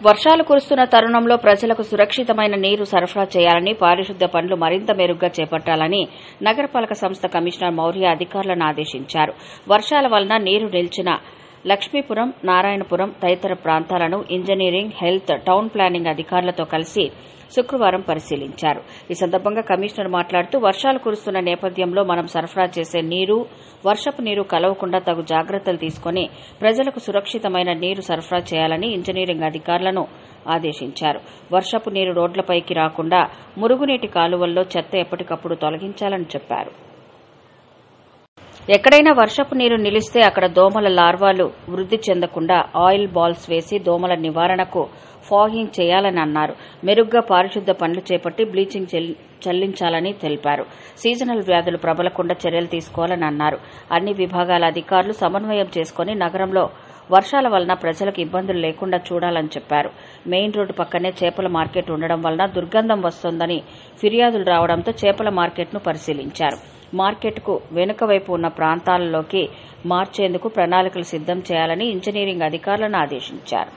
వర్షాలు కురుస్తున్న తరుణంలో ప్రజలకు సురక్షితమైన నీరు సరఫరా చేయాలని, పారిశుద్ధ్య పనులు మరింత మెరుగ్గా చేపట్టాలని నగరపాలక సంస్థ కమిషనర్ మౌర్య అధికారులను ఆదేశించారు. వర్షాల వలన నీరు నిలిచిన లక్ష్మీపురం, నారాయణపురం తదితర ప్రాంతాలను ఇంజనీరింగ్, హెల్త్, టౌన్ ప్లానింగ్ అధికారులతో కలిసి శుక్రవారం పరిశీలించారు. ఈ సందర్భంగా కమిషనర్ మాట్లాడుతూ, వర్షాలు కురుస్తున్న నేపథ్యంలో మనం సరఫరా చేసే నీరు, వర్షపు నీరు కలవకుండా తగు జాగ్రత్తలు తీసుకుని ప్రజలకు సురక్షితమైన నీరు సరఫరా చేయాలని ఇంజనీరింగ్ అధికారులను ఆదేశించారు. వర్షపు నీరు రోడ్లపైకి రాకుండా మురుగునీటి కాలువల్లో చెత్త ఎప్పటికప్పుడు తొలగించాలని చెప్పారు. ఎక్కడైనా వర్షపు నీరు నిలిస్తే అక్కడ దోమల లార్వాలు వృద్ధి చెందకుండా ఆయిల్ బాల్స్ వేసి దోమల నివారణకు ఫాగింగ్ చేయాలని అన్నారు. మెరుగ్గా పారిశుద్ధ్య పనులు చేపట్టి బ్లీచింగ్ చల్లించాలని తెలిపారు. సీజనల్ వ్యాధులు ప్రబలకుండా చర్యలు తీసుకోవాలని అన్నారు. అన్ని విభాగాల అధికారులు సమన్వయం చేసుకుని నగరంలో వర్షాల వలన ప్రజలకు ఇబ్బందులు లేకుండా చూడాలని చెప్పారు. మెయిన్ రోడ్డు పక్కనే చేపల మార్కెట్ ఉండడం వలన దుర్గంధం వస్తోందని ఫిర్యాదులు రావడంతో చేపల మార్కెట్ను పరిశీలించారు. మార్కెట్కు వెనుక వైపు ఉన్న ప్రాంతాలలోకి మార్చేందుకు ప్రణాళికలు సిద్దం చేయాలని ఇంజనీరింగ్ అధికారులను ఆదేశించారు.